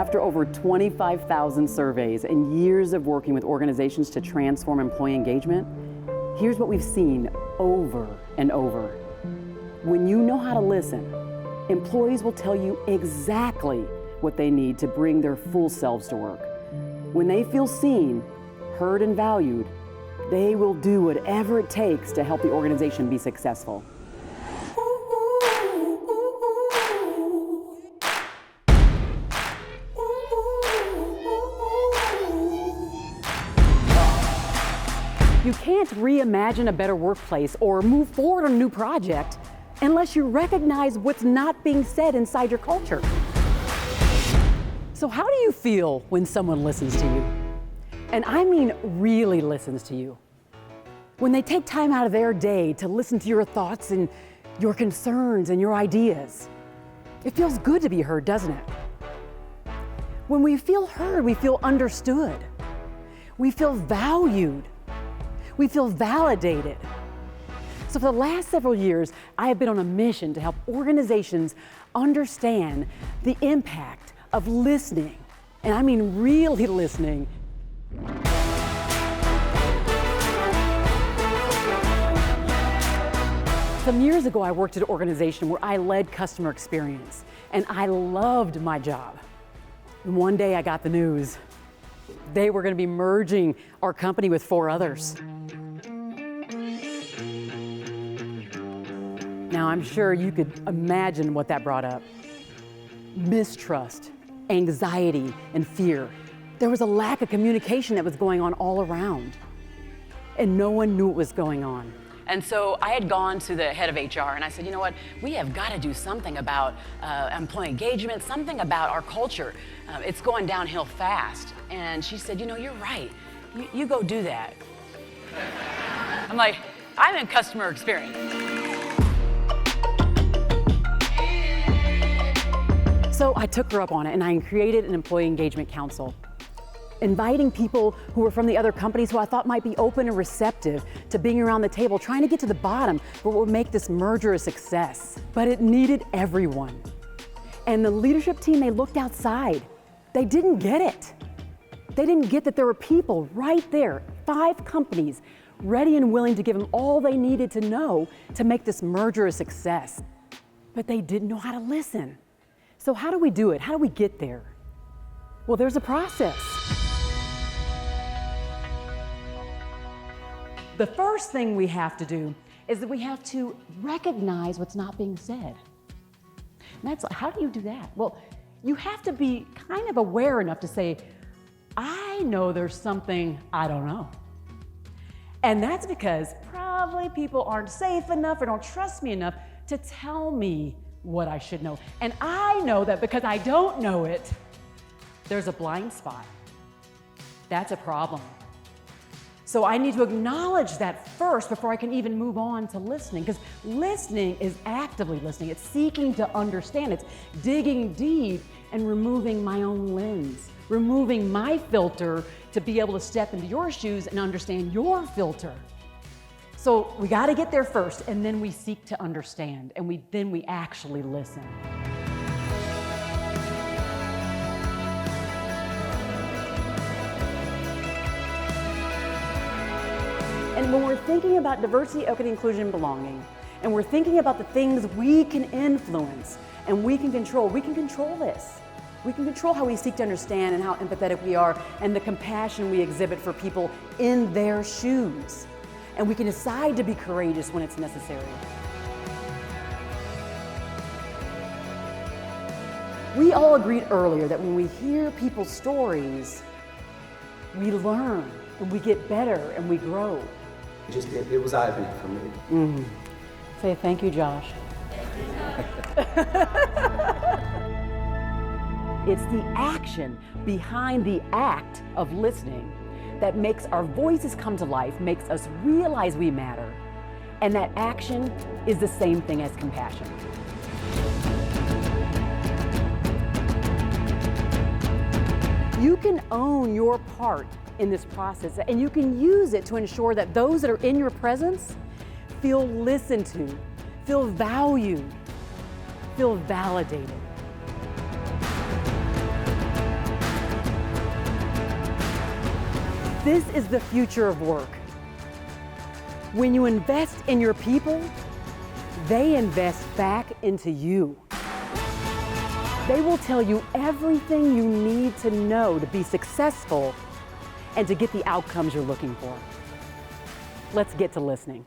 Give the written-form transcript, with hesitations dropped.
After over 25,000 surveys and years of working with organizations to transform employee engagement, here's what we've seen over and over. When you know how to listen, employees will tell you exactly what they need to bring their full selves to work. When they feel seen, heard, and valued, they will do whatever it takes to help the organization be successful. You can't reimagine a better workplace or move forward on a new project unless you recognize what's not being said inside your culture. So how do you feel when someone listens to you? And I mean really listens to you. When they take time out of their day to listen to your thoughts and your concerns and your ideas. It feels good to be heard, doesn't it? When we feel heard, we feel understood. We feel valued. We feel validated. So for the last several years, I have been on a mission to help organizations understand the impact of listening, and I mean really listening. Some years ago, I worked at an organization where I led customer experience, and I loved my job. And one day I got the news. They were going to be merging our company with 4 others. Now, I'm sure you could imagine what that brought up. Mistrust, anxiety, and fear. There was a lack of communication that was going on all around, and no one knew what was going on. And so I had gone to the head of HR and I said, you know what, we have got to do something about employee engagement, something about our culture. It's going downhill fast. And she said, you know, you're right. You go do that. I'm like, I'm in customer experience. So I took her up on it and I created an employee engagement council, inviting people who were from the other companies who I thought might be open and receptive to being around the table, trying to get to the bottom of what would make this merger a success. But it needed everyone. And the leadership team, they looked outside. They didn't get it. They didn't get that there were people right there, 5 companies, ready and willing to give them all they needed to know to make this merger a success. But they didn't know how to listen. So how do we do it? How do we get there? Well, there's a process. The first thing we have to do is that we have to recognize what's not being said. And that's, how do you do that? Well, you have to be kind of aware enough to say, I know there's something I don't know. And that's because probably people aren't safe enough or don't trust me enough to tell me what I should know. And I know that because I don't know it, there's a blind spot. That's a problem. So I need to acknowledge that first before I can even move on to listening, because listening is actively listening. It's seeking to understand. It's digging deep and removing my own lens, removing my filter to be able to step into your shoes and understand your filter. So we got to get there first, and then we seek to understand, and then we actually listen. And when we're thinking about diversity, equity, inclusion, and belonging, and we're thinking about the things we can influence and we can control this. We can control how we seek to understand and how empathetic we are and the compassion we exhibit for people in their shoes. And we can decide to be courageous when it's necessary. We all agreed earlier that when we hear people's stories, we learn and we get better and we grow. It was eye-opening for me. Mm-hmm. Say thank you, Josh. It's the action behind the act of listening that makes our voices come to life, makes us realize we matter. And that action is the same thing as compassion. You can own your part in this process, and you can use it to ensure that those that are in your presence feel listened to, feel valued, feel validated. This is the future of work. When you invest in your people, they invest back into you. They will tell you everything you need to know to be successful and to get the outcomes you're looking for. Let's get to listening.